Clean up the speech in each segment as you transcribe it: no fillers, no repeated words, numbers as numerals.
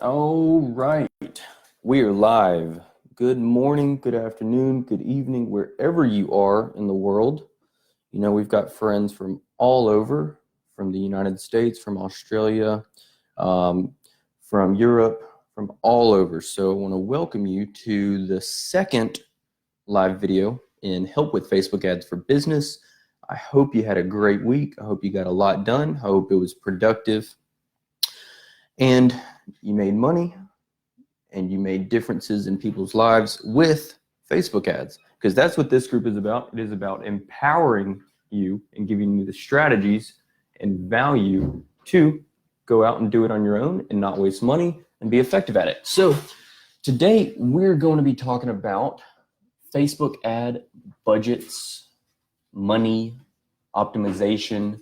All right, we are live. Good morning, good afternoon, good evening, wherever you are in the world. You know, we've got friends from all over, from the United States, from Australia, um, from Europe, from all over. So I want to welcome you to the second live video in Help with Facebook Ads for Business. I hope you had a great week. I hope you got a lot done. I hope it was productive and you made money and you made differences in people's lives with Facebook ads, because that's what this group is about. It is about empowering you and giving you the strategies and value to go out and do it on your own and not waste money and be effective at it. So today we're going to be talking about Facebook ad budgets, money, optimization,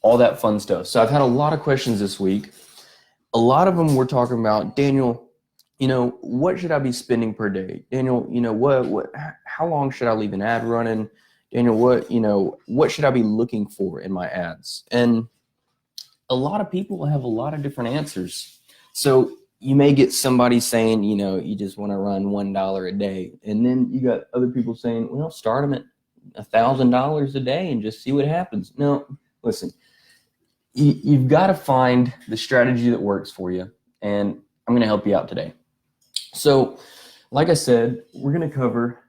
all that fun stuff. So I've had a lot of questions this week. A lot of them were talking about, Daniel, what should I be spending per day? Daniel, how long should I leave an ad running? Daniel, what should I be looking for in my ads? And a lot of people have a lot of different answers. So you may get somebody saying, you just want to run $1 a day. And then you got other people saying, well, start them at $1,000 a day and just see what happens. No, listen, you've got to find the strategy that works for you. And I'm going to help you out today. So, like I said, we're going to cover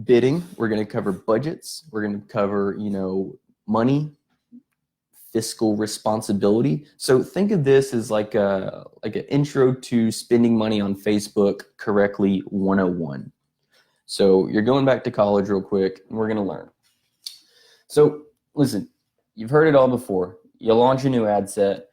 bidding. We're going to cover budgets. We're going to cover, money, fiscal responsibility. So think of this as like an intro to spending money on Facebook correctly 101. So you're going back to college real quick, and we're going to learn. So listen, you've heard it all before. You launch a new ad set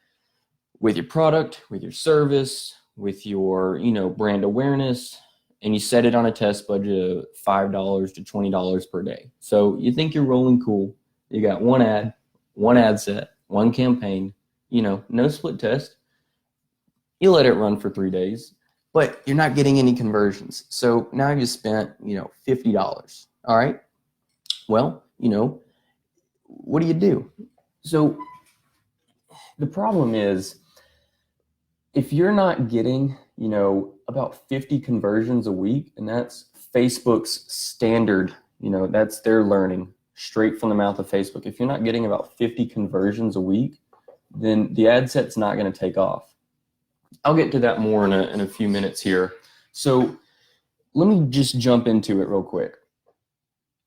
with your product, with your service, with your, brand awareness, and you set it on a test budget of $5 to $20 per day. So you think you're rolling cool. You got one ad set, one campaign, no split test. You let it run for 3 days, but you're not getting any conversions. So now you spent, $50. All right. Well, what do you do? So the problem is, if you're not getting, about 50 conversions a week, and that's Facebook's standard, that's their learning straight from the mouth of Facebook. If you're not getting about 50 conversions a week, then the ad set's not going to take off. I'll get to that more in a few minutes here. So let me just jump into it real quick.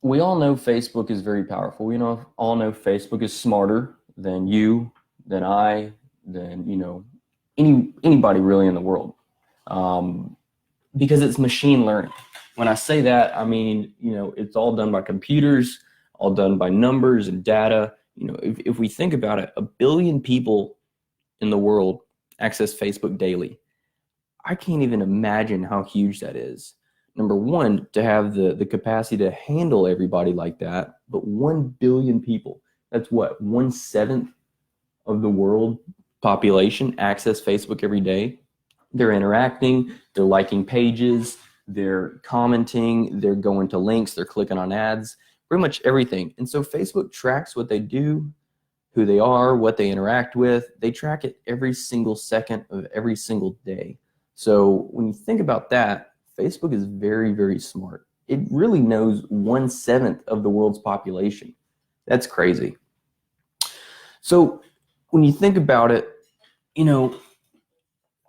We all know Facebook is very powerful. We all know Facebook is smarter than you, than I, than, anybody really in the world, because it's machine learning. When I say that, I mean, it's all done by computers, all done by numbers and data. If we think about it, 1 billion people in the world access Facebook daily. I can't even imagine how huge that is. Number one, to have the capacity to handle everybody like that, but 1 billion people, that's what, 1/7 of the world population access Facebook every day. They're interacting, they're liking pages, they're commenting, they're going to links, they're clicking on ads, pretty much everything. And so Facebook tracks what they do, who they are, what they interact with. They track it every single second of every single day. So when you think about that, Facebook is very, very smart. It really knows 1/7 of the world's population. That's crazy. So when you think about it,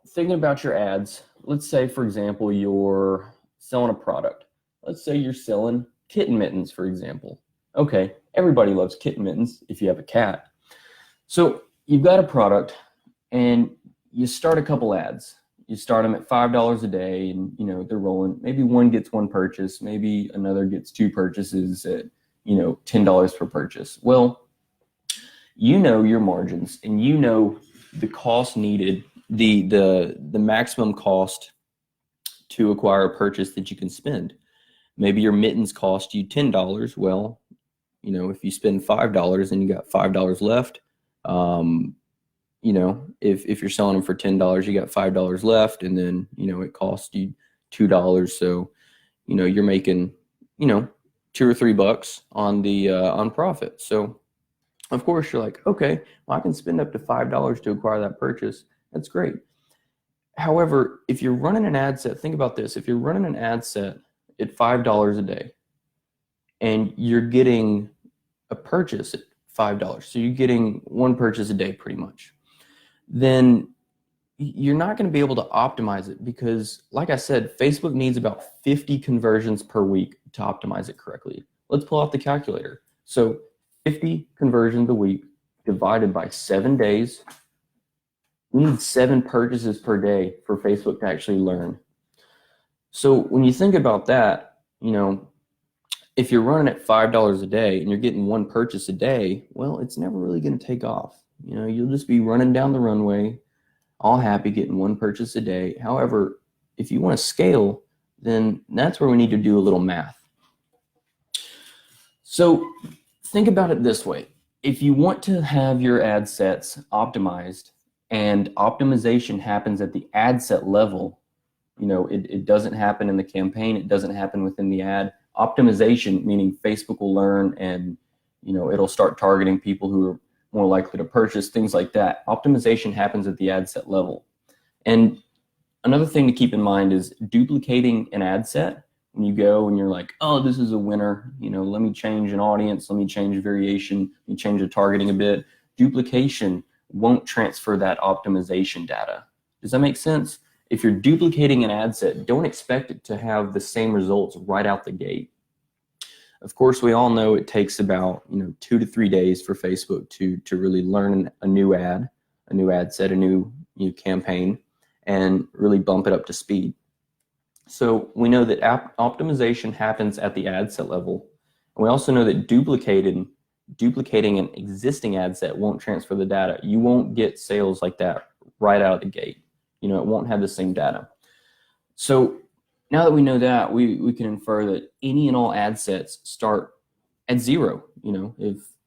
thinking about your ads, let's say, for example, you're selling a product. Let's say you're selling kitten mittens, for example. Okay, everybody loves kitten mittens if you have a cat. So you've got a product and you start a couple ads. You start them at $5 a day, and they're rolling. Maybe one gets one purchase, maybe another gets two purchases at $10 per purchase. Well, your margins, and the cost needed, the maximum cost to acquire a purchase that you can spend. Maybe your mittens cost you $10. Well, if you spend $5 and you got $5 left, if you're selling them for $10, you got $5 left, and then it costs you $2. So you're making $2 or $3 on the on profit. So of course you're like, okay, well, I can spend up to $5 to acquire that purchase. That's great. However, if you're running an ad set, think about this. If you're running an ad set at $5 a day and you're getting a purchase at $5, so you're getting one purchase a day pretty much, then you're not going to be able to optimize it because, like I said, Facebook needs about 50 conversions per week to optimize it correctly. Let's pull out the calculator. So 50 conversions a week divided by 7 days. We need 7 purchases per day for Facebook to actually learn. So when you think about that, if you're running at $5 a day and you're getting one purchase a day, well, it's never really going to take off. You'll just be running down the runway, all happy, getting one purchase a day. However, if you want to scale, then that's where we need to do a little math. So think about it this way. If you want to have your ad sets optimized, and optimization happens at the ad set level, it doesn't happen in the campaign, it doesn't happen within the ad. Optimization, meaning Facebook will learn and it'll start targeting people who are more likely to purchase, things like that. Optimization happens at the ad set level. And another thing to keep in mind is duplicating an ad set. When you go and you're like, oh, this is a winner, let me change an audience, let me change a variation, let me change the targeting a bit. Duplication won't transfer that optimization data. Does that make sense? If you're duplicating an ad set, don't expect it to have the same results right out the gate. Of course, we all know it takes about 2 to 3 days for Facebook to really learn a new ad set, a new campaign, and really bump it up to speed. So we know that optimization happens at the ad set level. And we also know that duplicating an existing ad set won't transfer the data. You won't get sales like that right out of the gate. It won't have the same data. So now that we know that, we can infer that any and all ad sets start at 0.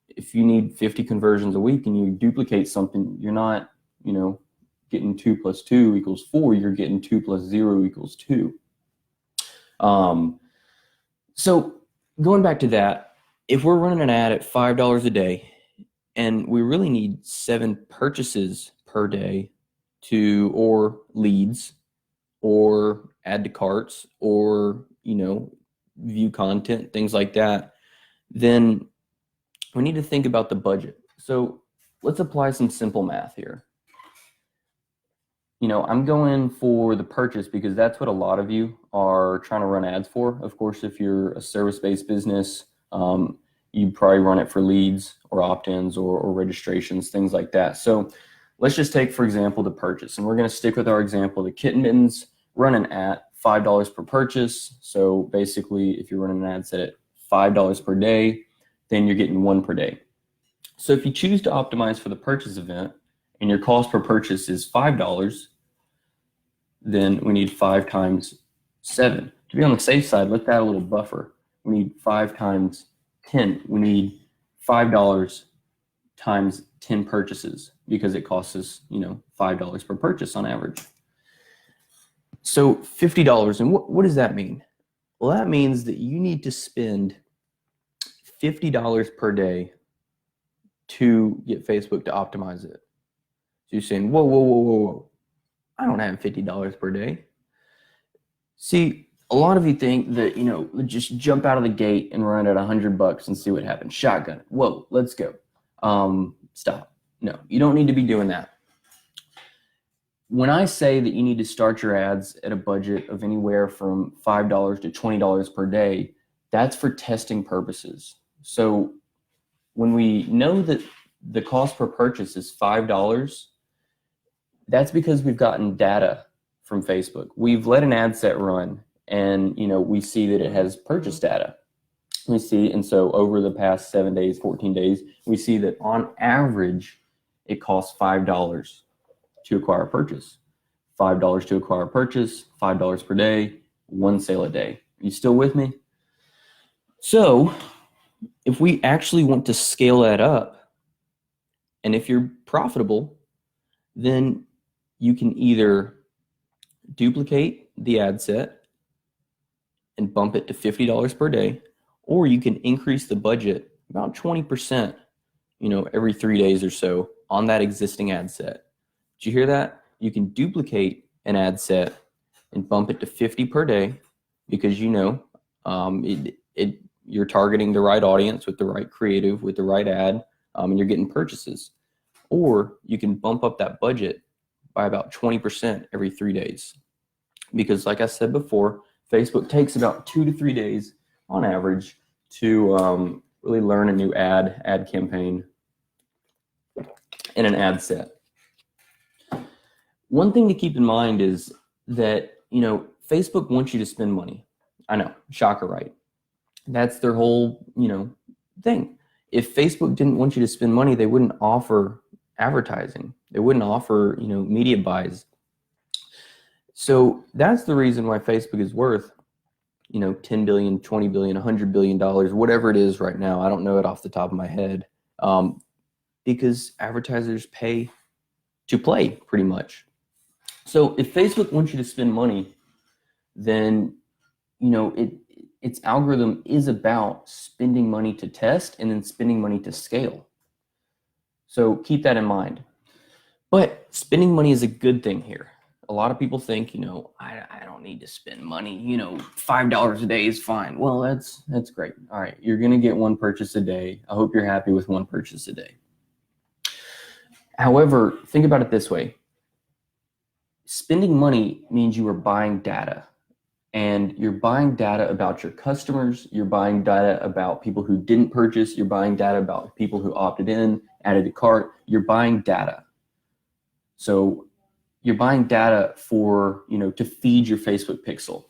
If you need 50 conversions a week and you duplicate something, you're not, getting 2 + 2 = 4. You're getting 2 + 0 = 2. So going back to that, if we're running an ad at $5 a day and we really need 7 purchases per day or leads or add to carts or, view content, things like that, then we need to think about the budget. So let's apply some simple math here. I'm going for the purchase because that's what a lot of you are trying to run ads for. Of course, if you're a service-based business, you probably run it for leads or opt-ins or registrations, things like that. So let's just take, for example, the purchase. And we're going to stick with our example, the Kitten Mittens running at $5 per purchase. So basically, if you're running an ad set at $5 per day, then you're getting 1 per day. So if you choose to optimize for the purchase event and your cost per purchase is $5, then we need 5 times 7. To be on the safe side, let's add a little buffer. We need 5 times 10. We need $5 times 10 purchases because it costs us, $5 per purchase on average. So $50. And what does that mean? Well, that means that you need to spend $50 per day to get Facebook to optimize it. So you're saying, whoa. I don't have $50 per day. See, a lot of you think that, just jump out of the gate and run at $100 and see what happens. Shotgun. Whoa, let's go. Stop. No, you don't need to be doing that. When I say that you need to start your ads at a budget of anywhere from $5 to $20 per day, that's for testing purposes. So when we know that the cost per purchase is $5, that's because we've gotten data from Facebook. We've let an ad set run and we see that it has purchase data. We see, and so over the past 7 days, 14 days, we see that on average, it costs $5 to acquire a purchase. $5 to acquire a purchase, $5 per day, 1 sale a day. Are you still with me? So if we actually want to scale that up, and if you're profitable, then you can either duplicate the ad set and bump it to $50 per day, or you can increase the budget about 20%, every 3 days or so on that existing ad set. Did you hear that? you can duplicate an ad set and bump it to 50 per day because you're targeting the right audience with the right creative, with the right ad, and you're getting purchases. Or you can bump up that budget by about 20% every 3 days. Because like I said before, Facebook takes about 2 to 3 days on average to really learn a new ad campaign, and an ad set. One thing to keep in mind is that, Facebook wants you to spend money. I know, shocker, right? That's their whole, thing. If Facebook didn't want you to spend money, they wouldn't offer advertising. They wouldn't offer, media buys. So that's the reason why Facebook is worth, 10 billion, 20 billion, $100 billion, whatever it is right now. I don't know it off the top of my head. Because advertisers pay to play pretty much. So if Facebook wants you to spend money, then, its algorithm is about spending money to test and then spending money to scale. So keep that in mind. But spending money is a good thing here. A lot of people think, I don't need to spend money, $5 a day is fine. Well, that's great. All right, you're going to get one purchase a day. I hope you're happy with one purchase a day. However, think about it this way. Spending money means you are buying data, and you're buying data about your customers. You're buying data about people who didn't purchase. You're buying data about people who opted in, added to cart. You're buying data. So you're buying data for, to feed your Facebook pixel.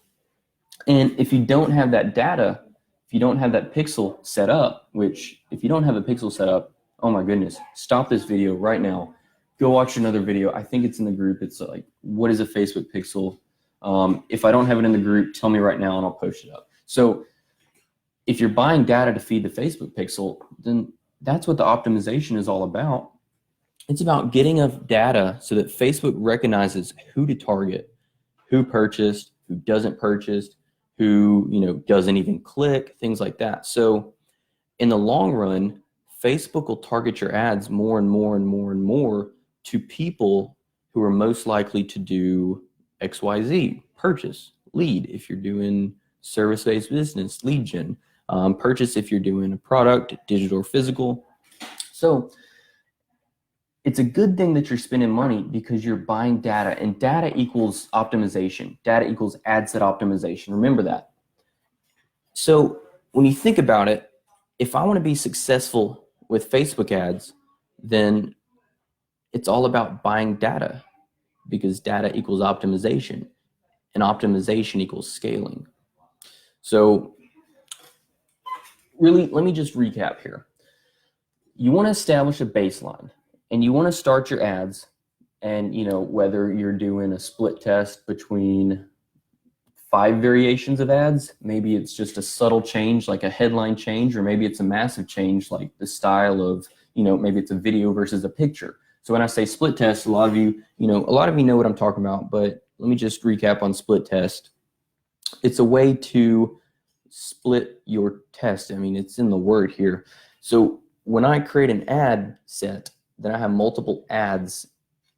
And if you don't have that data, if you don't have that pixel set up, which if you don't have a pixel set up, oh my goodness, stop this video right now. Go watch another video. I think it's in the group. It's like, what is a Facebook pixel? If I don't have it in the group, tell me right now and I'll post it up. So if you're buying data to feed the Facebook pixel, then that's what the optimization is all about. It's about getting enough data so that Facebook recognizes who to target, who purchased, who doesn't purchase, who doesn't even click, things like that. So in the long run, Facebook will target your ads more and more and more and more to people who are most likely to do XYZ, purchase, lead if you're doing service-based business, lead gen, purchase if you're doing a product, digital or physical. So it's a good thing that you're spending money because you're buying data, and data equals optimization. Data equals ad set optimization. Remember that. So when you think about it, if I want to be successful with Facebook ads, then it's all about buying data, because data equals optimization, and optimization equals scaling. So really, let me just recap here. You want to establish a baseline, and you want to start your ads, and whether you're doing a split test between 5 variations of ads, maybe it's just a subtle change like a headline change, or maybe it's a massive change like the style of, maybe it's a video versus a picture. So when I say split test, a lot of you know what I'm talking about, but let me just recap on split test. It's a way to split your test. I mean, it's in the word here. So when I create an ad set, then I have multiple ads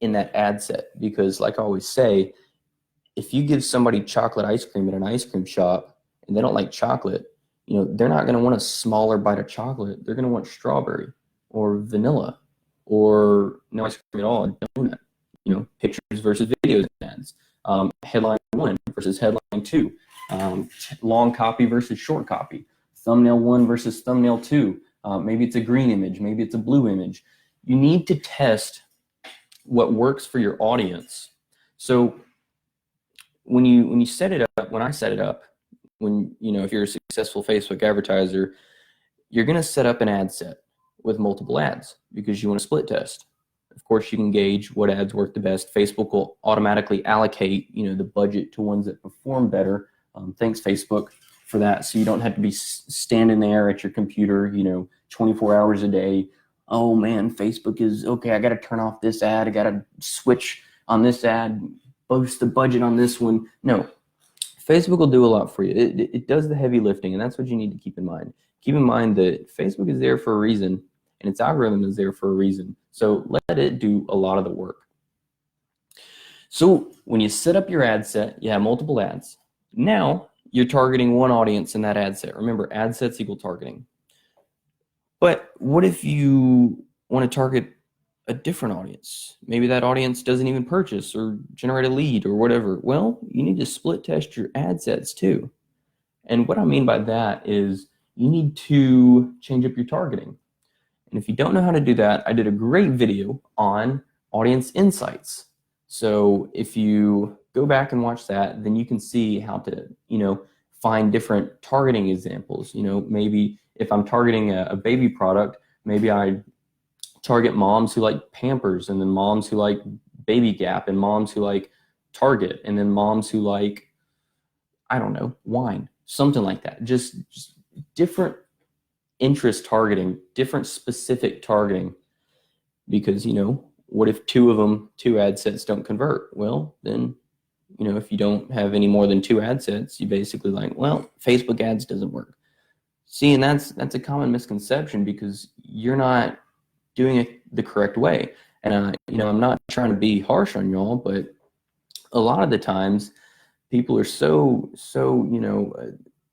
in that ad set, because like I always say, if you give somebody chocolate ice cream at an ice cream shop and they don't like chocolate, they're not going to want a smaller bite of chocolate. They're going to want strawberry or vanilla, or no ice cream at all, a donut. Pictures versus videos ads, headline 1 versus headline 2, long copy versus short copy, thumbnail 1 versus thumbnail 2. Maybe it's a green image, maybe it's a blue image. You need to test what works for your audience. So when you set it up, when I set it up, if you're a successful Facebook advertiser, you're going to set up an ad set with multiple ads because you want to split test. Of course, you can gauge what ads work the best. Facebook will automatically allocate, the budget to ones that perform better. Thanks, Facebook, for that. So you don't have to be standing there at your computer, 24 hours a day. Oh man, Facebook is okay. I got to turn off this ad. I got to switch on this ad, boost the budget on this one. No, Facebook will do a lot for you. It does the heavy lifting, and that's what you need to keep in mind. Keep in mind that Facebook is there for a reason, and its algorithm is there for a reason. So let it do a lot of the work. So when you set up your ad set, you have multiple ads. Now you're targeting one audience in that ad set. Remember, ad sets equal targeting. But what if you want to target a different audience? Maybe that audience doesn't even purchase or generate a lead or whatever. Well, you need to split test your ad sets too. And what I mean by that is you need to change up your targeting. And if you don't know how to do that, I did a great video on audience insights. So if you go back and watch that, then you can see how to, find different targeting examples. Maybe if I'm targeting a baby product, maybe I target moms who like Pampers, and then moms who like Baby Gap, and moms who like Target, and then moms who like, I don't know, wine, something like that. Just different interest targeting, different specific targeting, because what if two ad sets don't convert? Well, then if you don't have any more than two ad sets, you basically Facebook ads doesn't work. See, and that's a common misconception, because you're not doing it the correct way. And I'm not trying to be harsh on y'all, but a lot of the times people are so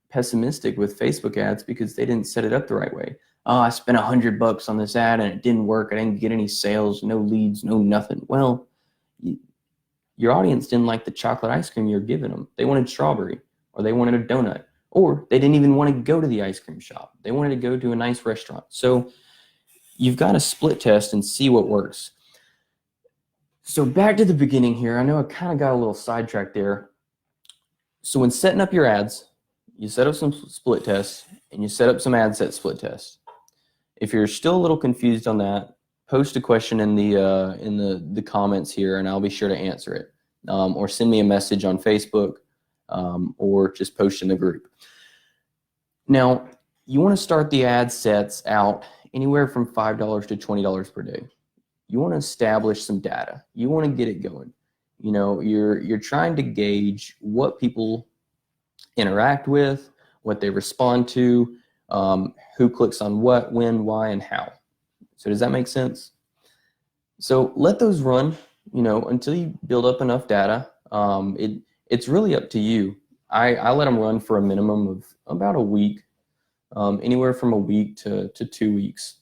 pessimistic with Facebook ads because they didn't set it up the right way. Oh, I spent $100 on this ad and it didn't work. I didn't get any sales, no leads, no nothing. Well, your audience didn't like the chocolate ice cream you're giving them. They wanted strawberry, or they wanted a donut, or they didn't even want to go to the ice cream shop. They wanted to go to a nice restaurant. So you've got to split test and see what works. So back to the beginning here. I know I kind of got a little sidetracked there. So when setting up your ads, you set up some split tests and you set up some ad set split tests. If you're still a little confused on that, post a question in the comments here, and I'll be sure to answer it. Or send me a message on Facebook, or just post in the group. Now, you want to start the ad sets out anywhere from $5 to $20 per day. You want to establish some data. You want to get it going. You're trying to gauge what people interact with, what they respond to, who clicks on what, when, why, and how. So does that make sense? So let those run, until you build up enough data. It's really up to you. I let them run for a minimum of about a week, anywhere from a week to 2 weeks,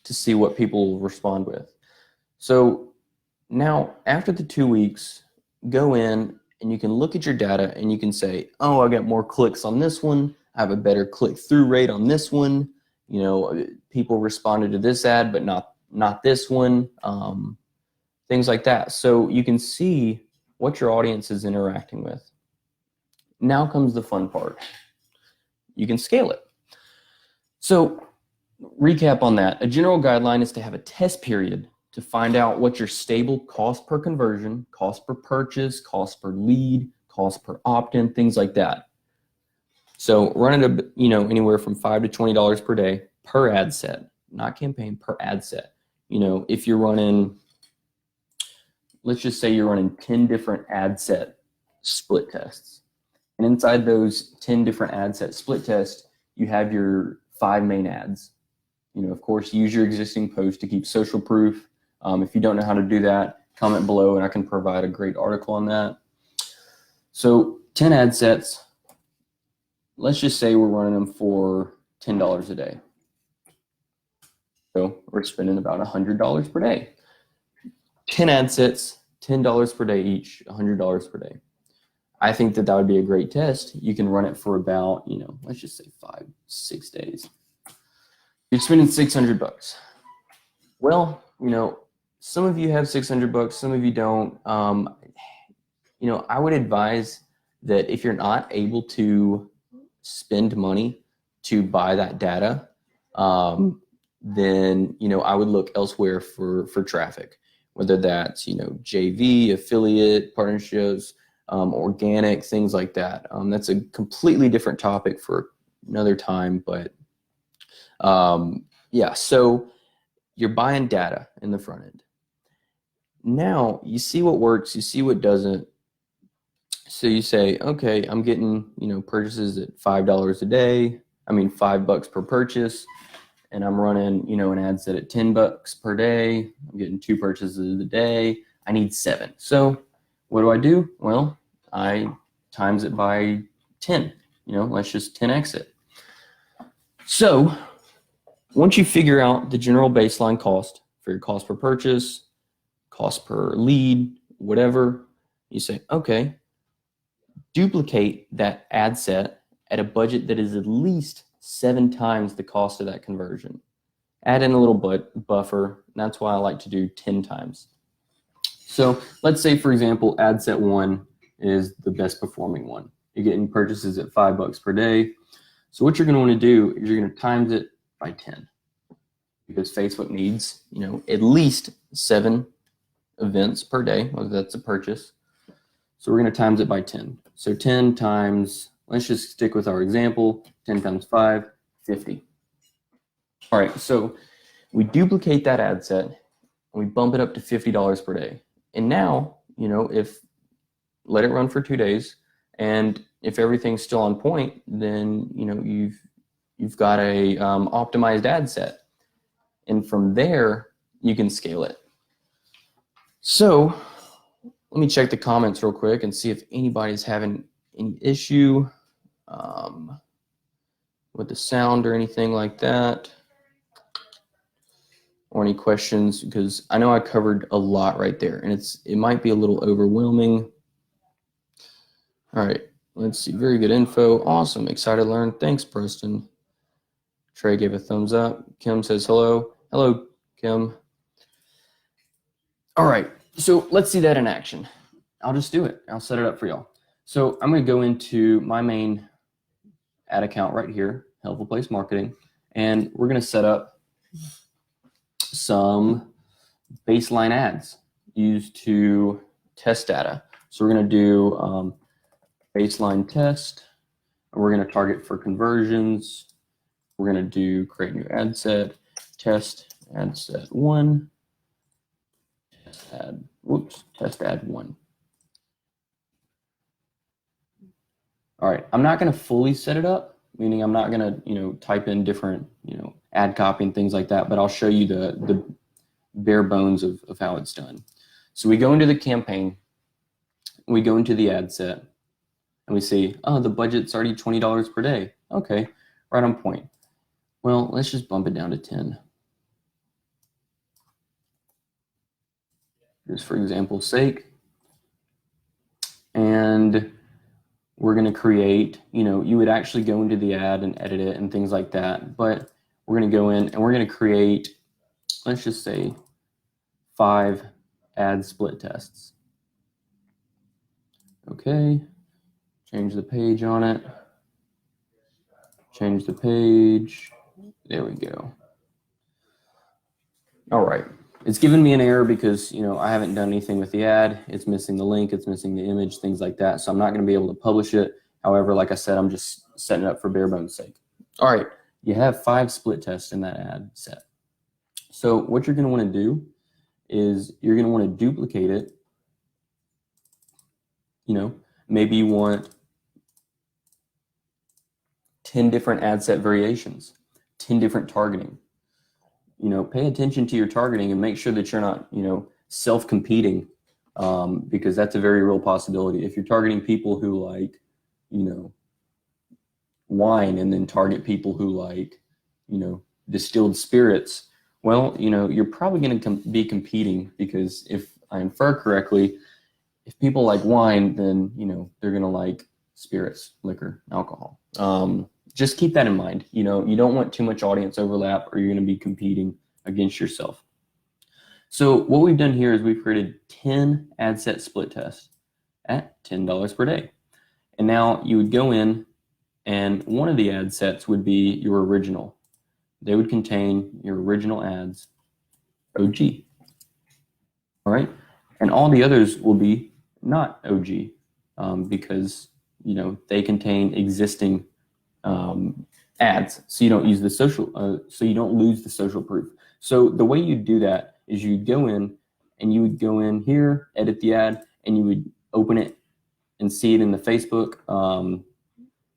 to see what people respond with. So now after the 2 weeks, go in and you can look at your data and you can say, oh, I got more clicks on this one. I have a better click-through rate on this one. People responded to this ad, but not this one. Things like that. So you can see what your audience is interacting with. Now comes the fun part. You can scale it. So recap on that. A general guideline is to have a test period to find out what your stable cost per conversion, cost per purchase, cost per lead, cost per opt-in, things like that. So run it, anywhere from $5 to $20 per day per ad set, not campaign, per ad set. If you're running, let's just say you're running 10 different ad set split tests. And inside those 10 different ad set split tests, you have your 5 main ads. Of course, use your existing post to keep social proof. If you don't know how to do that, comment below and I can provide a great article on that. So 10 ad sets. Let's just say we're running them for $10 a day. So we're spending about $100 per day. 10 ad sets, $10 per day each, $100 per day. I think that would be a great test. You can run it for about, let's just say 5-6 days. You're spending $600. Well, some of you have $600, some of you don't. I would advise that if you're not able to spend money to buy that data, then I would look elsewhere for traffic, whether that's JV, affiliate partnerships, organic, things like that. That's a completely different topic for another time, but yeah. So you're buying data in the front end. Now you see what works, you see what doesn't. So you say, okay, I'm getting, purchases at $5 a day. $5 per purchase, and I'm running, an ad set at $10 per day. I'm getting 2 purchases a day. I need 7. So what do? Well, I times it by 10. Let's just 10x it. So once you figure out the general baseline cost for your cost per purchase, cost per lead, whatever, you say, okay, duplicate that ad set at a budget that is at least 7 times the cost of that conversion. Add in a little buffer. That's why I like to do 10 times. So let's say, for example, ad set 1 is the best performing one. You're getting purchases at $5 per day. So what you're going to want to do is you're going to times it by 10, because Facebook needs, at least 7 events per day, whether that's a purchase. So we're going to times it by 10. So 10 times, let's just stick with our example, 10 times 5, 50. All right, so we duplicate that ad set and we bump it up to $50 per day. And now, if let it run for 2 days, and if everything's still on point, then you've got a optimized ad set, and from there you can scale it. So let me check the comments real quick and see if anybody's having any issue with the sound or anything like that, or any questions, because I know I covered a lot right there, and it might be a little overwhelming. All right, let's see. Very good info. Awesome. Excited to learn. Thanks, Preston. Trey gave a thumbs up. Kim says hello. Hello, Kim. All right, so let's see that in action. I'll just do it. I'll set it up for y'all. So I'm going to go into my main ad account right here, Helpful Place Marketing, and we're going to set up some baseline ads used to test data. So we're going to do baseline test, and we're going to target for conversions. We're going to do create new ad set, test ad set 1, test ad 1. All right, I'm not going to fully set it up, meaning I'm not going to, type in different, ad copy and things like that, but I'll show you the bare bones of how it's done. So we go into the campaign, we go into the ad set, and we see, oh, the budget's already $20 per day. Okay, right on point. Well, let's just bump it down to 10. Just for example's sake. And we're going to create, you would actually go into the ad and edit it and things like that. But we're going to go in and we're going to create, let's just say, 5 ad split tests. Okay. Change the page on it. Change the page. There we go. All right. It's giving me an error because, I haven't done anything with the ad. It's missing the link, it's missing the image, things like that. So I'm not going to be able to publish it. However, like I said, I'm just setting it up for bare bones sake. All right. You have 5 split tests in that ad set. So what you're going to want to do is you're going to want to duplicate it. Maybe you want 10 different ad set variations, 10 different targeting. Pay attention to your targeting and make sure that you're not, self-competing, because that's a very real possibility. If you're targeting people who like, wine, and then target people who like, distilled spirits, well, you're probably going to be competing, because if I infer correctly, if people like wine, then, they're going to like spirits, liquor, alcohol. Just keep that in mind. You don't want too much audience overlap, or you're going to be competing against yourself. So what we've done here is we've created 10 ad set split tests at $10 per day. And now you would go in, and one of the ad sets would be your original. They would contain your original ads, OG. All right. And all the others will be not OG, because, they contain existing ads, so you don't use the social, so you don't lose the social proof. So the way you do that is you'd go in, and you would go in here, edit the ad, and you would open it and see it in the Facebook,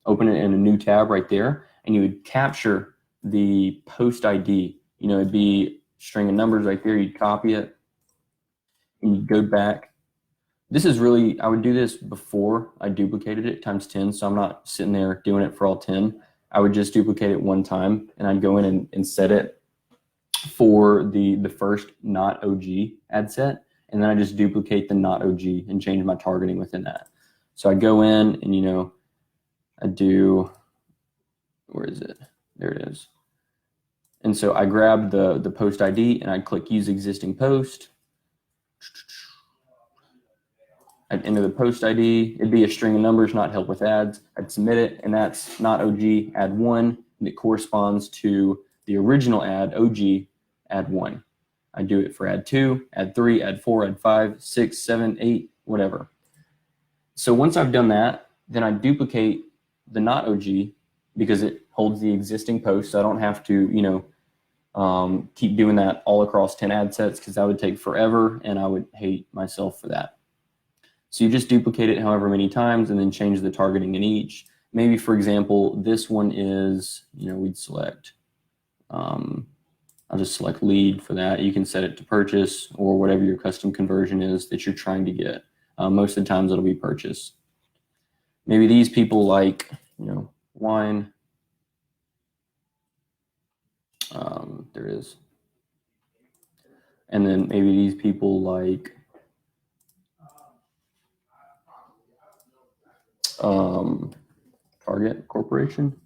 open it in a new tab right there, and you would capture the post ID. It'd be a string of numbers right there. You'd copy it, and you go back. This is really, I would do this before I duplicated it times 10. So I'm not sitting there doing it for all 10. I would just duplicate it one time, and I'd go in and set it for the first not OG ad set. And then I just duplicate the not OG and change my targeting within that. So I go in and, you know, I do, where is it? There it is. And so I grab the post ID and I click use existing post. I'd enter the post ID. It'd be a string of numbers, not help with ads. I'd submit it, and that's not OG ad 1, and it corresponds to the original ad, OG ad 1. I do it for ad 2, ad 3, ad 4, ad 5, 6, 7, 8, whatever. So once I've done that, then I duplicate the not OG because it holds the existing post. So I don't have to, you know, keep doing that all across 10 ad sets, because that would take forever and I would hate myself for that. So you just duplicate it however many times and then change the targeting in each. Maybe, for example, this one is, you know, we'd select, I'll just select lead for that. You can set it to purchase or whatever your custom conversion is that you're trying to get. Most of the times it'll be purchase. Maybe these people like, you know, wine. There is. And then maybe these people like Target Corporation.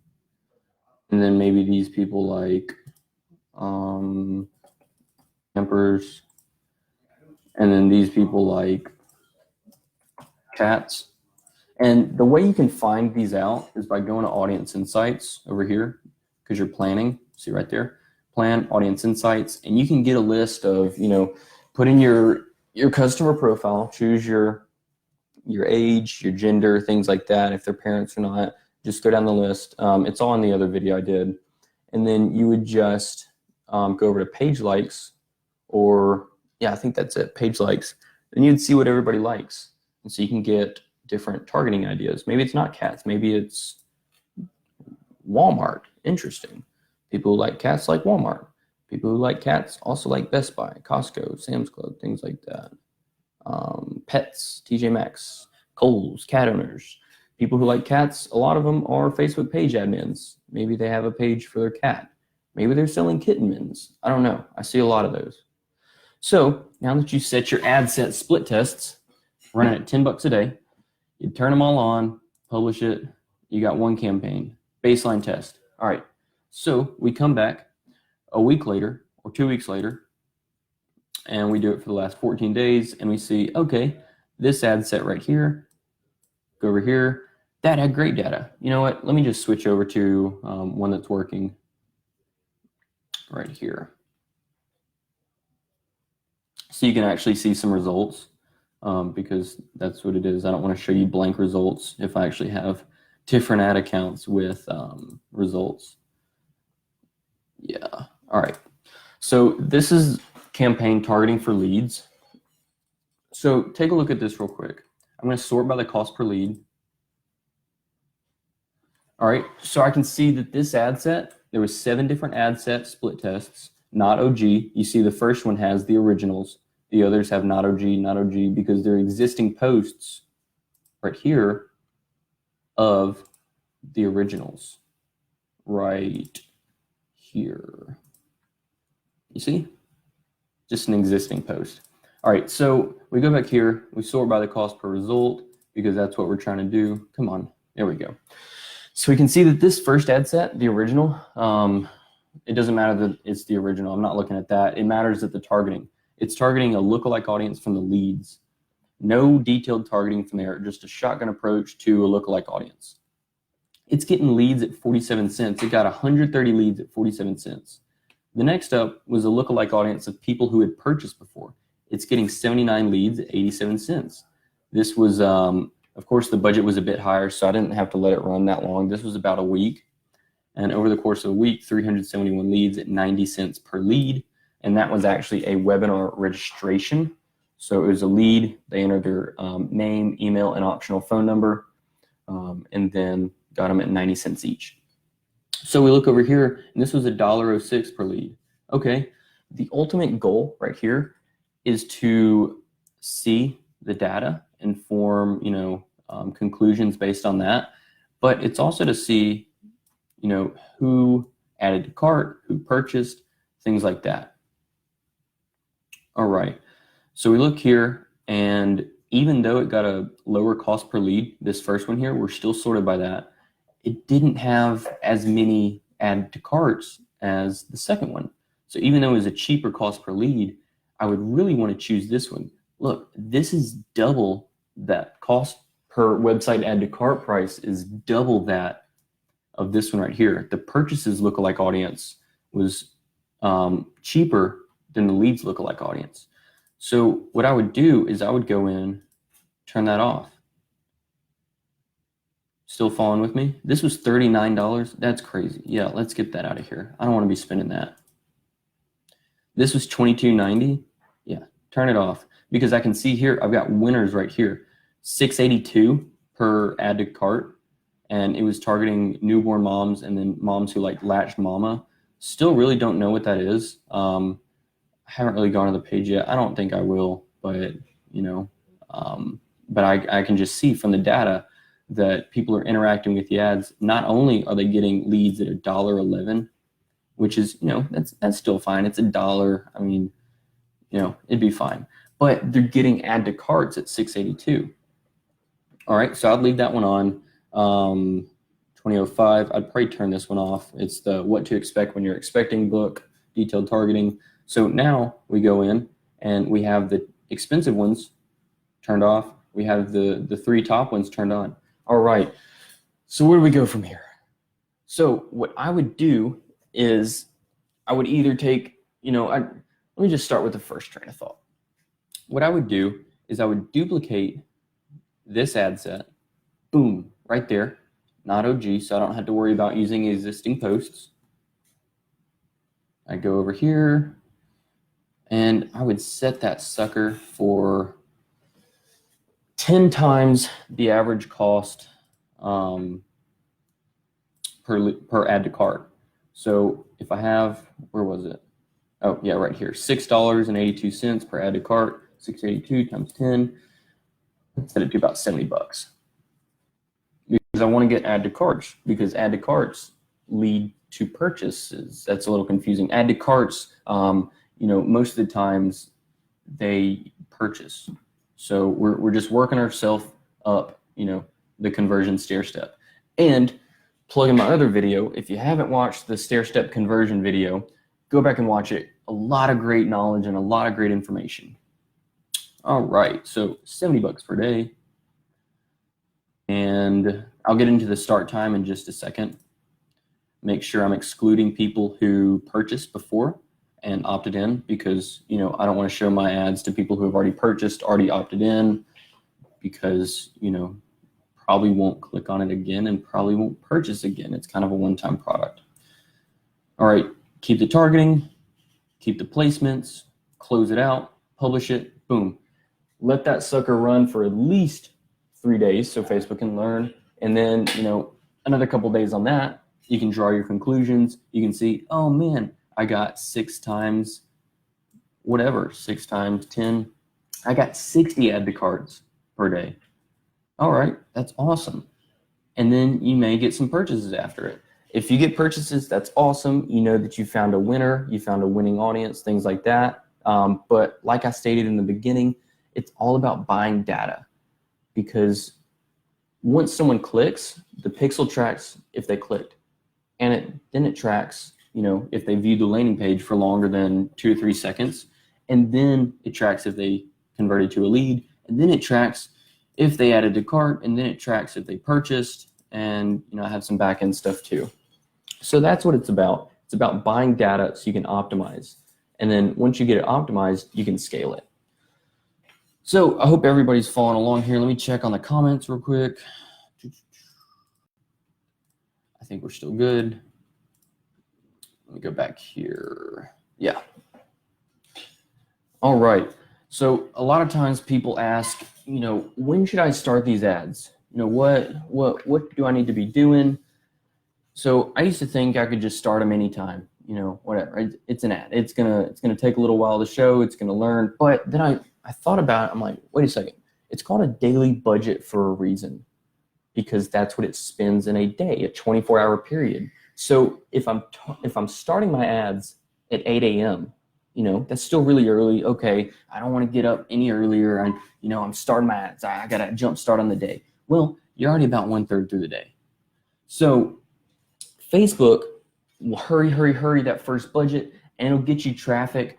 And then maybe these people like Pampers. And then these people like cats. And the way you can find these out is by going to Audience Insights over here, because you're planning. See right there, plan Audience Insights, and you can get a list of, you know, put in your customer profile, choose your age, your gender, things like that. If they're parents or not, just go down the list. It's all in the other video I did. And then you would just go over to page likes, or yeah, I think that's it, page likes. Then you'd see what everybody likes. And so you can get different targeting ideas. Maybe it's not cats, maybe it's Walmart. Interesting. People who like cats like Walmart. People who like cats also like Best Buy, Costco, Sam's Club, things like that. Pets, TJ Maxx, Kohl's, cat owners. People who like cats, a lot of them are Facebook page admins. Maybe they have a page for their cat. Maybe they're selling kitten mittens. I don't know. I see a lot of those. So now that you set your ad set split tests, running at $10 a day, you turn them all on, publish it. You got one campaign, baseline test. All right. So we come back a week later or 2 weeks later, and we do it for the last 14 days, and we see, okay, this ad set right here, go over here, that had great data. You know what? Let me just switch over to one that's working right here. So you can actually see some results, because that's what it is. I don't want to show you blank results if I actually have different ad accounts with results. Yeah. All right. So this is campaign targeting for leads. So take a look at this real quick. I'm going to sort by the cost per lead. All right. So I can see that this ad set, there was 7 different ad set split tests, not OG. You see the first one has the originals. The others have not OG, because they're existing posts right here of the originals right here. You see? Just an existing post. All right, so we go back here, we sort by the cost per result, because that's what we're trying to do. Come on, there we go. So we can see that this first ad set, the original, it doesn't matter that it's the original. I'm not looking at that. It matters that the targeting. It's targeting a lookalike audience from the leads. No detailed targeting from there, just a shotgun approach to a lookalike audience. It's getting leads at 47 cents. It got 130 leads at 47 cents. The next up was a lookalike audience of people who had purchased before. It's getting 79 leads at 87 cents. This was, of course, the budget was a bit higher, so I didn't have to let it run that long. This was about a week. And over the course of a week, 371 leads at 90 cents per lead. And that was actually a webinar registration. So it was a lead. They entered their name, email, and optional phone number, and then got them at 90 cents each. So we look over here, and this was $1.06 per lead. Okay, the ultimate goal right here is to see the data and form, conclusions based on that. But it's also to see, who added to cart, who purchased, things like that. All right. So we look here, and even though it got a lower cost per lead, this first one here, we're still sorted by that. It didn't have as many add to carts as the second one. So even though it was a cheaper cost per lead, I would really want to choose this one. Look, this is double that cost per website add to cart price is double that of this one right here. The purchases lookalike audience was cheaper than the leads lookalike audience. So what I would do is I would go in, turn that off. Still following with me? This was $39. That's crazy. Yeah, let's get that out of here. I don't want to be spending that. This was $22.90. Yeah, turn it off, because I can see here I've got winners right here. $6.82 per add to cart, and it was targeting newborn moms and then moms who like latched mama. Still really don't know what that is. I haven't really gone to the page yet. I don't think I will, but but I can just see from the data that people are interacting with the ads. Not only are they getting leads at $1.11, which is, that's still fine. It's $1. I mean, it'd be fine. But they're getting add to carts at $6.82. All right, so I'd leave that one on. 2005, I'd probably turn this one off. It's the what to expect when you're expecting book, detailed targeting. So now we go in and we have the expensive ones turned off. We have the three top ones turned on. All right, so where do we go from here? So what I would do is I would either take, let me just start with the first train of thought. What I would do is I would duplicate this ad set, boom, right there, not OG, so I don't have to worry about using existing posts. I go over here and I would set that sucker for 10 times the average cost per add to cart. So if I have, where was it? Oh yeah, right here, $6.82 per add to cart, 682 times 10, set it to about $70. Because I want to get add to carts, because add to carts lead to purchases. That's a little confusing. Add to carts, most of the times they purchase. So we're just working ourselves up, the conversion stair step. And plug in my other video. If you haven't watched the stair step conversion video, go back and watch it. A lot of great knowledge and a lot of great information. All right, so $70 per day. And I'll get into the start time in just a second. Make sure I'm excluding people who purchased before and opted in, because I don't want to show my ads to people who have already purchased, already opted in, because probably won't click on it again and probably won't purchase again. It's kind of a one-time product. All right, keep the targeting, keep the placements, close it out, publish it, boom. Let that sucker run for at least 3 days so Facebook can learn, and then another couple days on that, you can draw your conclusions. You can see, oh man, I got 6 times whatever, 6 times 10, I got 60 add to carts per day. All right, that's awesome. And then you may get some purchases after it. If you get purchases, that's awesome. You know that you found a winner, you found a winning audience, things like that. But like I stated in the beginning, it's all about buying data, because once someone clicks, the pixel tracks if they clicked, and then it tracks, if they viewed the landing page for longer than 2 or 3 seconds, and then it tracks if they converted to a lead, and then it tracks if they added to cart, and then it tracks if they purchased, and I have some back-end stuff too. So that's what it's about. It's about buying data so you can optimize. And then once you get it optimized, you can scale it. So I hope everybody's following along here. Let me check on the comments real quick. I think we're still good. Let me go back here. Yeah. All right. So a lot of times people ask, when should I start these ads? What do I need to be doing? So I used to think I could just start them anytime, whatever. It's an ad. It's gonna take a little while to show. It's gonna learn. But then I I thought about it. I'm like, wait a second. It's called a daily budget for a reason, because that's what it spends in a day, a 24-hour period. So if I'm starting my ads at 8 a.m., that's still really early. Okay, I don't want to get up any earlier. I'm starting my ads. I got to jump start on the day. Well, you're already about 1/3 through the day. So Facebook will hurry that first budget, and it'll get you traffic,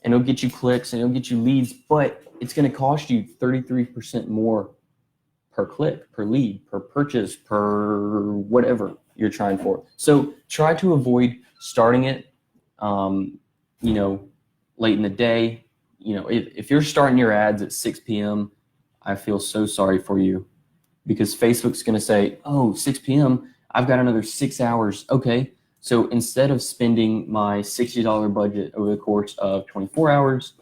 and it'll get you clicks, and it'll get you leads, but it's going to cost you 33% more per click, per lead, per purchase, per whatever you're trying for. So try to avoid starting it, late in the day. If you're starting your ads at 6 p.m., I feel so sorry for you, because Facebook's going to say, oh, 6 p.m., I've got another 6 hours. Okay. So instead of spending my $60 budget over the course of 24 hours,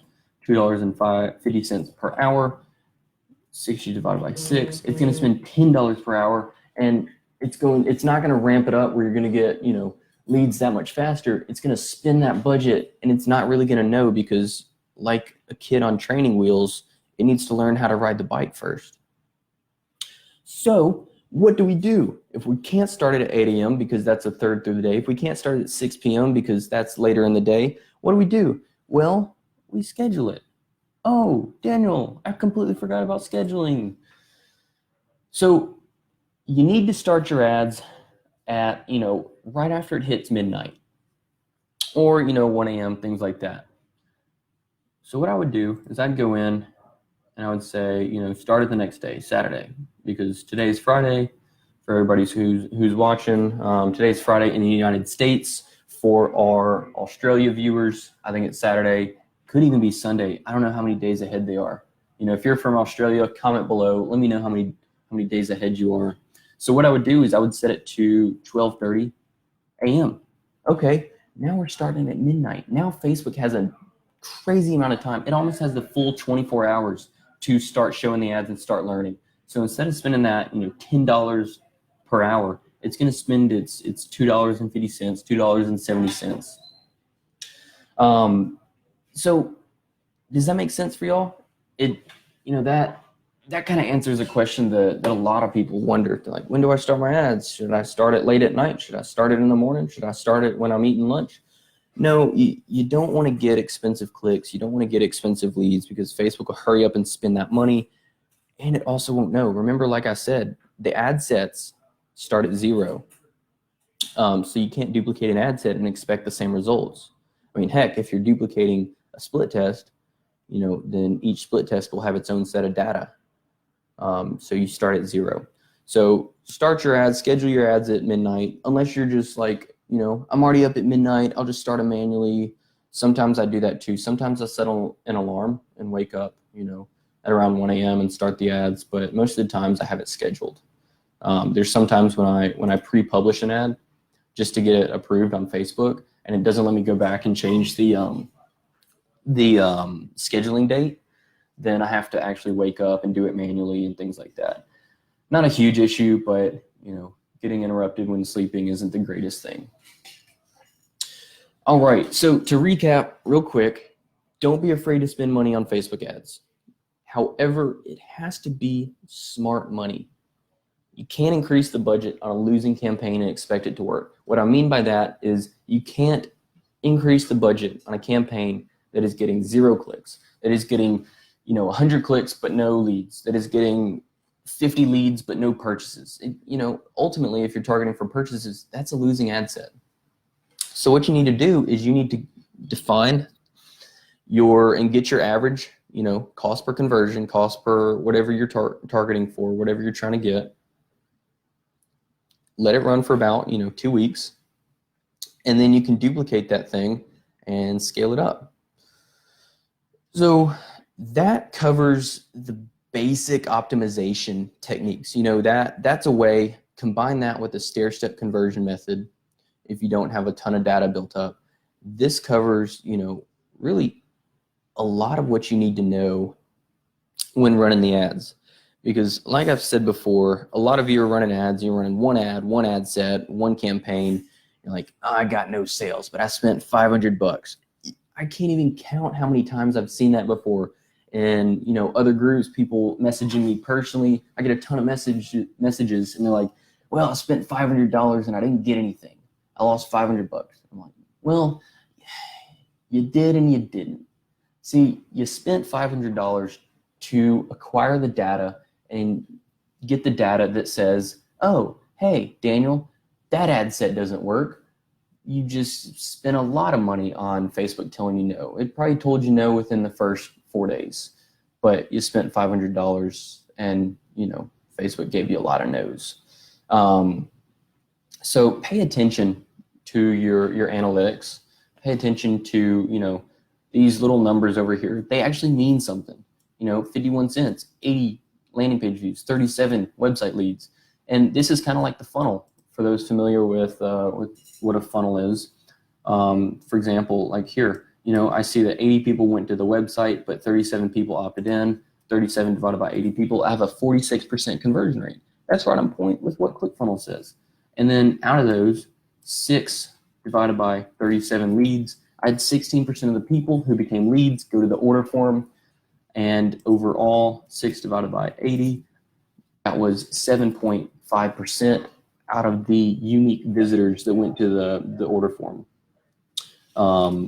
$2.50 per hour, 60 divided by 6, it's going to spend $10 per hour, and it's not going to ramp it up where you're going to get, leads that much faster. It's going to spend that budget, and it's not really going to know, because like a kid on training wheels, it needs to learn how to ride the bike first. So what do we do? If we can't start it at 8 a.m. because that's 1/3 through the day, if we can't start it at 6 p.m. because that's later in the day, what do? Well, we schedule it. Oh, Daniel, I completely forgot about scheduling. So you need to start your ads at, right after it hits midnight, or, 1 a.m., things like that. So what I would do is I'd go in and I would say, start it the next day, Saturday, because today's Friday for everybody who's watching. Today's Friday in the United States. For our Australia viewers, I think it's Saturday. Could even be Sunday. I don't know how many days ahead they are. If you're from Australia, comment below. Let me know how many days ahead you are. So what I would do is I would set it to 12:30 a.m. Okay, now we're starting at midnight. Now Facebook has a crazy amount of time. It almost has the full 24 hours to start showing the ads and start learning. So instead of spending that, $10 per hour, it's going to spend it's $2.50, $2.70. So does that make sense for y'all? That kind of answers a question that a lot of people wonder. They're like, when do I start my ads? Should I start it late at night? Should I start it in the morning? Should I start it when I'm eating lunch? No, you don't want to get expensive clicks. You don't want to get expensive leads, because Facebook will hurry up and spend that money, and it also won't know. Remember, like I said, the ad sets start at 0. So you can't duplicate an ad set and expect the same results. I mean, heck, if you're duplicating a split test, then each split test will have its own set of data. So you start at 0. So start your ads, schedule your ads at midnight, unless you're just like, I'm already up at midnight, I'll just start them manually. Sometimes I do that too. Sometimes I set an alarm and wake up, at around 1 a.m. and start the ads, but most of the times I have it scheduled. There's sometimes when I pre-publish an ad just to get it approved on Facebook, and it doesn't let me go back and change the scheduling date, then I have to actually wake up and do it manually and things like that. Not a huge issue, but getting interrupted when sleeping isn't the greatest thing. All right, so to recap real quick, don't be afraid to spend money on Facebook ads. However, it has to be smart money. You can't increase the budget on a losing campaign and expect it to work. What I mean by that is you can't increase the budget on a campaign that is getting 0 clicks, that is getting 100 clicks but no leads, that is getting 50 leads but no purchases. Ultimately, if you're targeting for purchases, that's a losing ad set. So what you need to do is you need to define and get your average, cost per conversion, cost per whatever you're targeting for, whatever you're trying to get. Let it run for about 2 weeks, and then you can duplicate that thing and scale it up. So that covers the basic optimization techniques. That's a way. Combine that with a stair-step conversion method if you don't have a ton of data built up. This covers, really a lot of what you need to know when running the ads. Because like I've said before, a lot of you are running ads, you're running one ad set, one campaign. You're like, oh, I got no sales, but I spent $500. I can't even count how many times I've seen that before. and other groups, people messaging me personally. I get a ton of messages, and they're like, well, I spent $500 and I didn't get anything. I lost $500. I'm like, well, you did and you didn't. See, you spent $500 to acquire the data and get the data that says, oh, hey, Daniel, that ad set doesn't work. You just spent a lot of money on Facebook telling you no. It probably told you no within the first 4 days, but you spent $500 and, Facebook gave you a lot of no's. So pay attention to your analytics. Pay attention to, these little numbers over here. They actually mean something. 51 cents, 80 landing page views, 37 website leads. And this is kind of like the funnel for those familiar with what a funnel is. For example, like here, I see that 80 people went to the website, but 37 people opted in. 37 divided by 80 people, I have a 46% conversion rate. That's right on point with what ClickFunnels says. And then out of those, 6 divided by 37 leads, I had 16% of the people who became leads go to the order form. And overall, 6 divided by 80, that was 7.5% out of the unique visitors that went to the order form.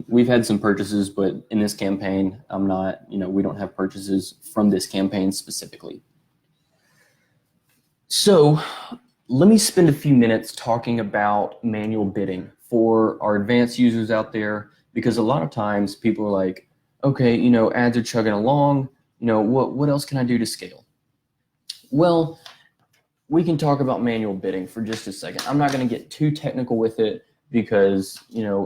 We've had some purchases, but in this campaign, I'm not, we don't have purchases from this campaign specifically. So let me spend a few minutes talking about manual bidding for our advanced users out there, because a lot of times people are like, okay, ads are chugging along, what else can I do to scale? Well, we can talk about manual bidding for just a second. I'm not going to get too technical with it because,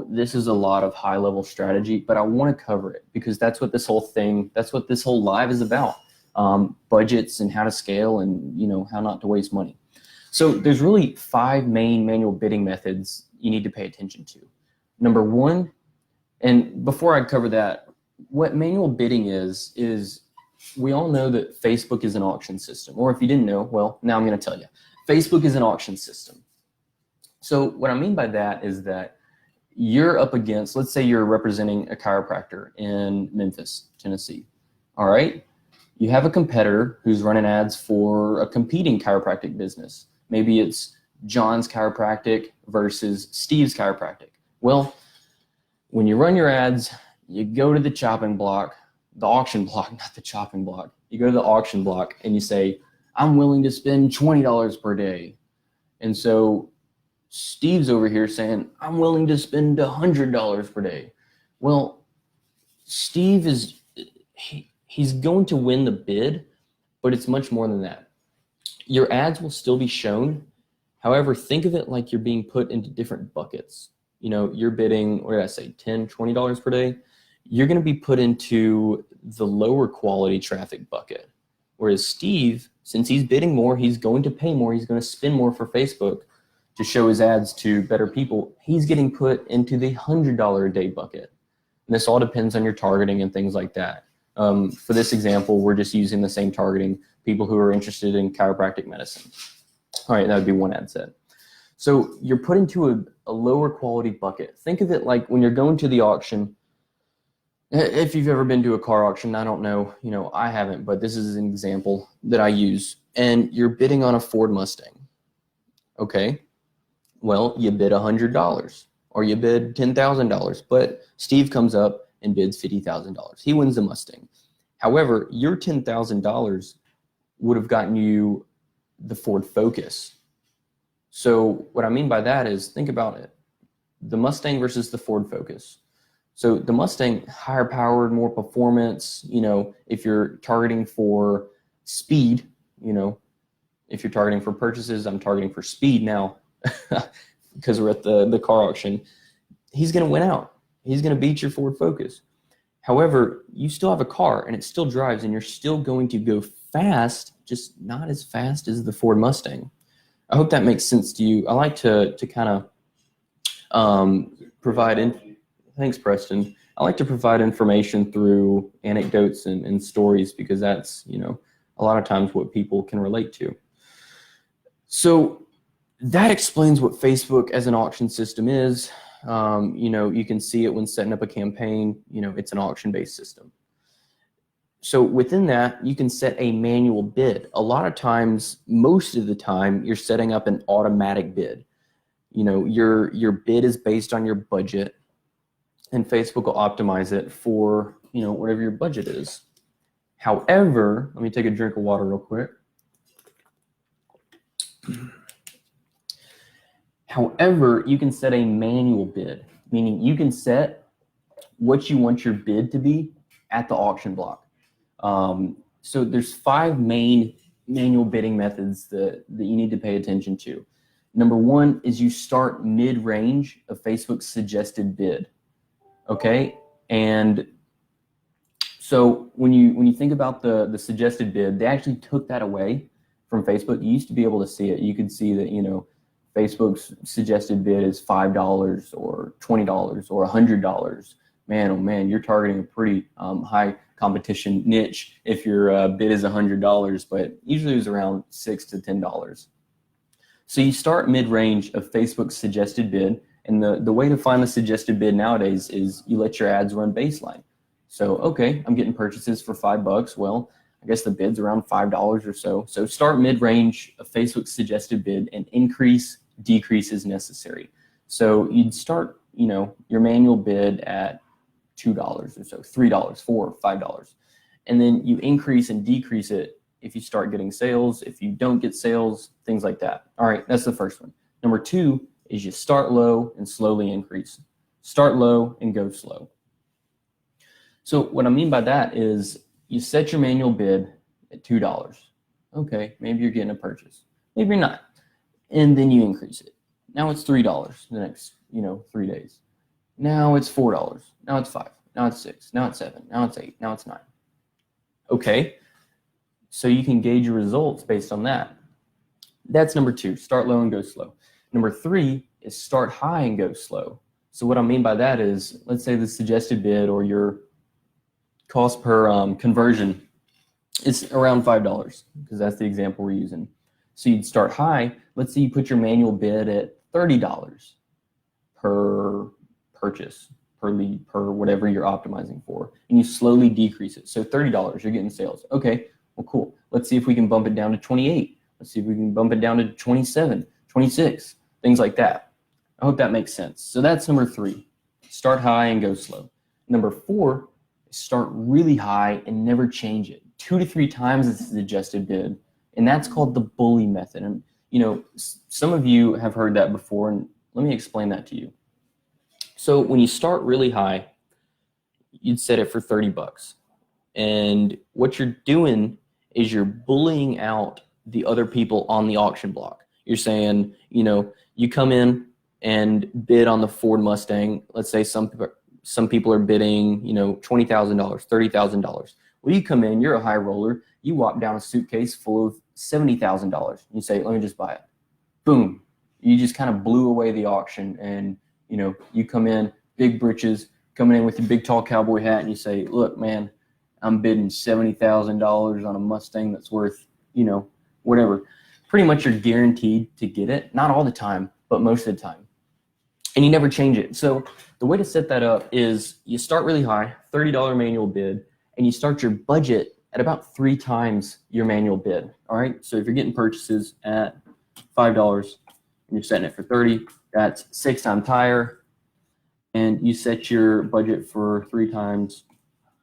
this is a lot of high level strategy, but I want to cover it because that's what this whole live is about. Budgets and how to scale and, how not to waste money. So there's really 5 main manual bidding methods you need to pay attention to. Number 1, and before I cover that, what manual bidding is we all know that Facebook is an auction system, or if you didn't know, well, now I'm going to tell you. Facebook is an auction system. So what I mean by that is that you're up against, let's say you're representing a chiropractor in Memphis, Tennessee. All right. You have a competitor who's running ads for a competing chiropractic business. Maybe it's John's Chiropractic versus Steve's Chiropractic. Well, when you run your ads, you go to the chopping block, the auction block, not the chopping block. You go to the auction block and you say, I'm willing to spend $20 per day. And so Steve's over here saying, I'm willing to spend $100 per day. Well, Steve he's going to win the bid, but it's much more than that. Your ads will still be shown. However, think of it like you're being put into different buckets. You're bidding, what did I say, $10, $20 per day? You're going to be put into the lower quality traffic bucket. Whereas Steve, since he's bidding more, he's going to pay more, he's going to spend more for Facebook to show his ads to better people. He's getting put into the $100 a day bucket. And this all depends on your targeting and things like that. For this example, we're just using the same targeting, people who are interested in chiropractic medicine. All right, that would be one ad set. So you're put into a lower quality bucket. Think of it like when you're going to the auction. If you've ever been to a car auction, I don't know, I haven't, but this is an example that I use. And you're bidding on a Ford Mustang. Okay, well, you bid $100 or you bid $10,000, but Steve comes up and bids $50,000. He wins the Mustang. However, your $10,000 would have gotten you the Ford Focus. So what I mean by that is, think about it. The Mustang versus the Ford Focus. So the Mustang, higher powered, more performance, if you're targeting for speed, if you're targeting for purchases, I'm targeting for speed now because we're at the car auction. He's going to win out. He's going to beat your Ford Focus. However, you still have a car and it still drives and you're still going to go fast, just not as fast as the Ford Mustang. I hope that makes sense to you. I like to kind of provide thanks, Preston. I like to provide information through anecdotes and stories because that's, a lot of times what people can relate to. So that explains what Facebook as an auction system is. You can see it when setting up a campaign. It's an auction-based system. So within that, you can set a manual bid. A lot of times, most of the time, you're setting up an automatic bid. You know, your bid is based on your budget, and Facebook will optimize it for, you know, whatever your budget is. However, let me take a drink of water real quick. However, you can set a manual bid, meaning you can set what you want your bid to be at the auction block. So there's 5 main manual bidding methods that you need to pay attention to. Number 1 is you start mid-range of Facebook's suggested bid. Okay, and so when you think about the suggested bid, they actually took that away from Facebook. You used to be able to see it. You could see that, you know, Facebook's suggested bid is $5 or $20 or $100. Man, oh man, you're targeting a pretty high competition niche if your bid is $100, but usually it was around $6 to $10. So you start mid-range of Facebook's suggested bid, and the way to find the suggested bid nowadays is you let your ads run baseline. So, okay, I'm getting purchases for $5. Well, I guess the bid's around $5 or so. So start mid-range of Facebook's suggested bid and increase, decrease as necessary. So you'd start, you know, your manual bid at $2 or so, $3, $4, $5. And then you increase and decrease it if you start getting sales, if you don't get sales, things like that. All right, that's the first one. Number 2 is you start low and slowly increase. Start low and go slow. So what I mean by that is you set your manual bid at $2. Okay, maybe you're getting a purchase. Maybe you're not. And then you increase it. Now it's $3 the next, 3 days. Now it's $4. Now it's $5. Now it's $6. Now it's $7. Now it's $8. Now it's $9. Okay, so you can gauge your results based on that. That's number 2, start low and go slow. Number 3 is start high and go slow. So what I mean by that is, let's say the suggested bid or your cost per conversion is around $5, because that's the example we're using. So you'd start high. Let's say you put your manual bid at $30 per purchase, per lead, per whatever you're optimizing for, and you slowly decrease it. So $30, you're getting sales. Okay, well, cool. Let's see if we can bump it down to 28. Let's see if we can bump it down to 27, 26, things like that. I hope that makes sense. So that's number 3, start high and go slow. Number 4, start really high and never change it. 2 to 3 times the suggested bid, and that's called the bully method. And some of you have heard that before, and let me explain that to you. So when you start really high, you'd set it for $30, and what you're doing is you're bullying out the other people on the auction block. You're saying, you come in and bid on the Ford Mustang. Let's say some people are bidding, $20,000, $30,000. Well, you come in, you're a high roller, you walk down a suitcase full of $70,000. You say, let me just buy it. Boom. You just kind of blew away the auction, and you come in, big britches, coming in with your big tall cowboy hat, and you say, look, man, I'm bidding $70,000 on a Mustang that's worth, whatever. Pretty much you're guaranteed to get it. Not all the time, but most of the time. And you never change it. So the way to set that up is you start really high, $30 manual bid, and you start your budget at about 3 times your manual bid. All right. So if you're getting purchases at $5 and you're setting it for 30, that's 6 times higher. And you set your budget for 3 times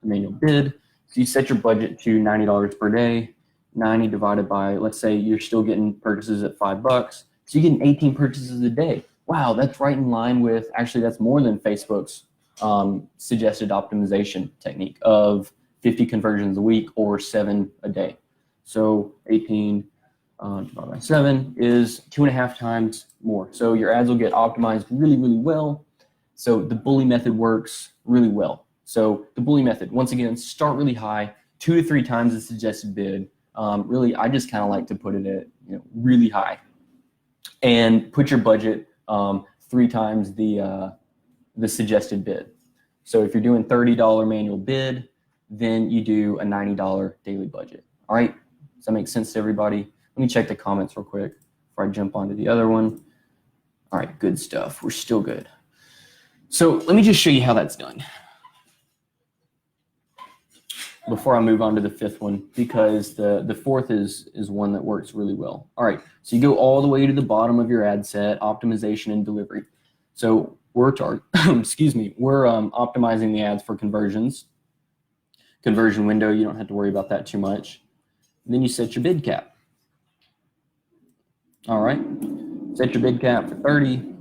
the manual bid. So you set your budget to $90 per day. 90 divided by, let's say you're still getting purchases at $5. So you're getting 18 purchases a day. Wow, that's right in line with, actually that's more than Facebook's suggested optimization technique of 50 conversions a week or 7 a day. So 18 divided by 7 is 2.5 times more. So your ads will get optimized really, really well. So the bully method works really well. So the bully method, once again, start really high, 2 to 3 times the suggested bid. Really, I just kind of like to put it at really high, and put your budget 3 times the suggested bid. So if you're doing $30 manual bid, then you do a $90 daily budget. All right, does that make sense to everybody? Let me check the comments real quick before I jump onto the other one. All right, good stuff. We're still good. So let me just show you how that's done. before I move on to the fifth one, because the fourth is one that works really well. All right, so you go all the way to the bottom of your ad set, optimization and delivery. So we're excuse me, we're optimizing the ads for conversions. Conversion window, you don't have to worry about that too much. And then you set your bid cap. All right, set your bid cap for 30.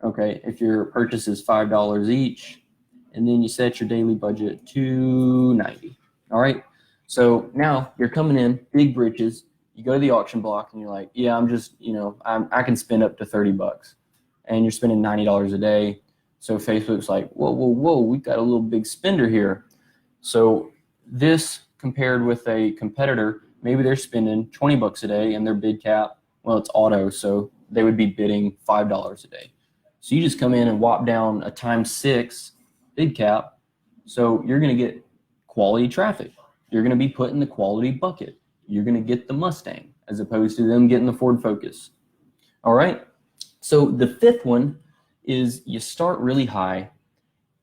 Okay, if your purchase is $5 each, and then you set your daily budget to $90. All right, so now you're coming in big britches. You go to the auction block and you're like, yeah, I'm just, I can spend up to $30, and you're spending $90 a day. So Facebook's like, whoa, we've got a little big spender here. So this compared with a competitor, maybe they're spending $20 a day and their bid cap, well, it's auto, so they would be bidding $5 a day. So you just come in and whop down a ×6 bid cap. So you're going to get quality traffic. You're going to be put in the quality bucket. You're going to get the Mustang as opposed to them getting the Ford Focus. All right. So the fifth one is you start really high,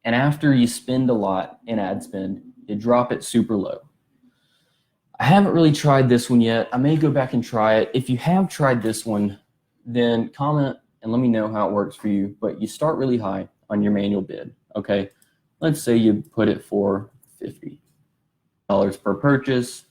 and after you spend a lot in ad spend, you drop it super low. I haven't really tried this one yet. I may go back and try it. If you have tried this one, then comment and let me know how it works for you. But you start really high on your manual bid, okay? Let's say you put it for $50 per purchase.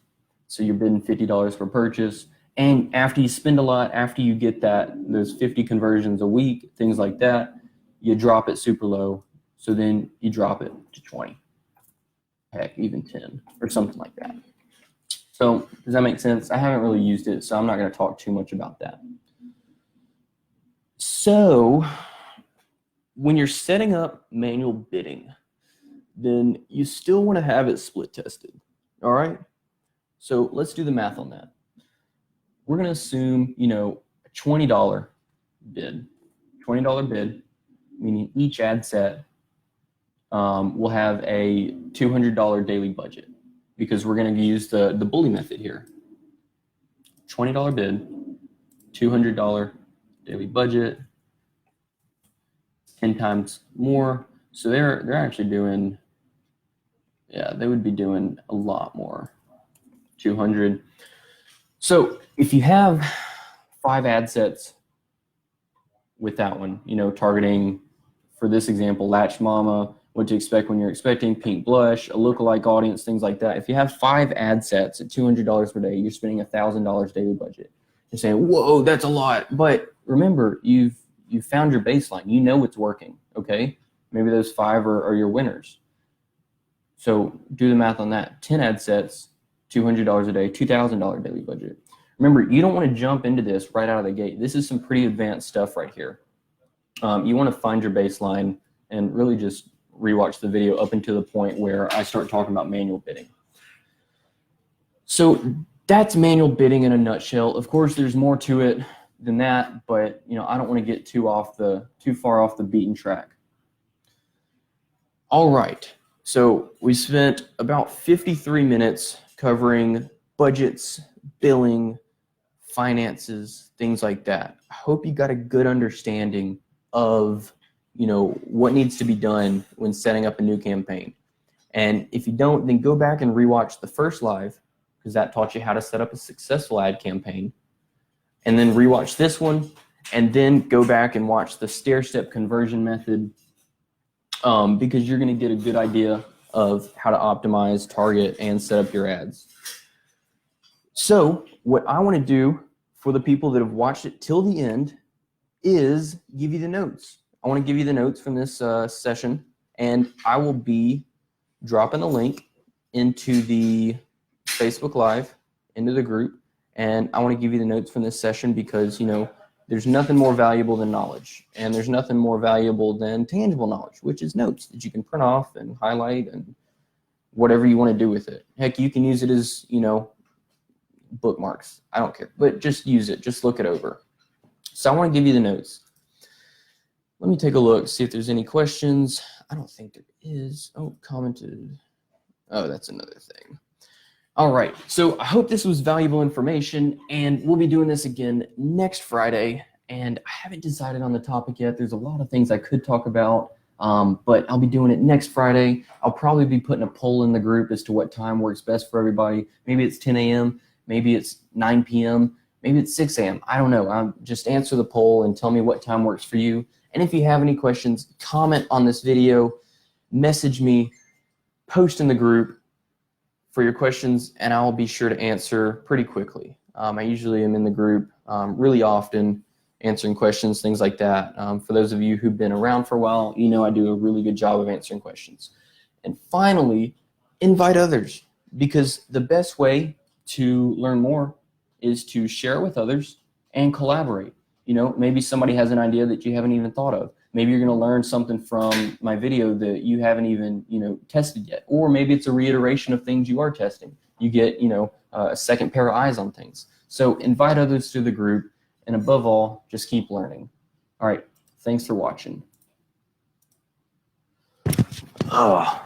So you're bidding $50 per purchase. And after you spend a lot, after you get those 50 conversions a week, things like that, you drop it super low. So then you drop it to 20, heck, even 10 or something like that. So does that make sense? I haven't really used it, so I'm not going to talk too much about that. So when you're setting up manual bidding, then you still want to have it split tested. All right. So let's do the math on that. We're going to assume, a $20 bid, meaning each ad set will have a $200 daily budget, because we're going to use the bully method here. $20 bid, $200 daily budget, 10 times more. So they're actually doing, they would be doing a lot more, 200. So if you have 5 ad sets with that one, targeting, for this example, Latch Mama, what to expect when you're expecting, Pink Blush, a lookalike audience, things like that. If you have 5 ad sets at $200 per day, you're spending $1,000 daily budget. You're saying, whoa, that's a lot. But remember, you've found your baseline. You know what's working, okay? Maybe those 5 are your winners. So do the math on that. 10 ad sets, $200 a day, $2,000 daily budget. Remember, you don't want to jump into this right out of the gate. This is some pretty advanced stuff right here. You want to find your baseline and really just rewatch the video up until the point where I start talking about manual bidding. So that's manual bidding in a nutshell. Of course, there's more to it than that, but I don't want to get too far off the beaten track. All right, so we spent about 53 minutes covering budgets, billing, finances, things like that. I hope you got a good understanding of what needs to be done when setting up a new campaign. And if you don't, then go back and rewatch the first live, because that taught you how to set up a successful ad campaign. And then rewatch this one, and then go back and watch the stair-step conversion method, because you're going to get a good idea of how to optimize, target, and set up your ads. So what I want to do for the people that have watched it till the end is give you the notes. I want to give you the notes from this session, and I will be dropping a link into the Facebook Live, into the group, and I want to give you the notes from this session because, there's nothing more valuable than knowledge, and there's nothing more valuable than tangible knowledge, which is notes that you can print off and highlight and whatever you want to do with it. Heck, you can use it as, bookmarks. I don't care, but just use it. Just look it over. So I want to give you the notes. Let me take a look, see if there's any questions. I don't think there is. Oh, commented. Oh, that's another thing. All right, so I hope this was valuable information, and we'll be doing this again next Friday, and I haven't decided on the topic yet. There's a lot of things I could talk about. but I'll be doing it next Friday. I'll probably be putting a poll in the group as to what time works best for everybody. Maybe it's 10 a.m., maybe it's 9 p.m., maybe it's 6 a.m. I don't know. Just answer the poll and tell me what time works for you. And if you have any questions, comment on this video, message me, post in the group for your questions, and I'll be sure to answer pretty quickly. I usually am in the group really often, answering questions, things like that. For those of you who've been around for a while, you know I do a really good job of answering questions. And finally, invite others, because the best way to learn more is to share with others and collaborate. You know, maybe somebody has an idea that you haven't even thought of. Maybe you're going to learn something from my video that you haven't even, tested yet. Or maybe it's a reiteration of things you are testing. You get, a second pair of eyes on things. So invite others to the group, and above all, just keep learning. All right, thanks for watching. Oh.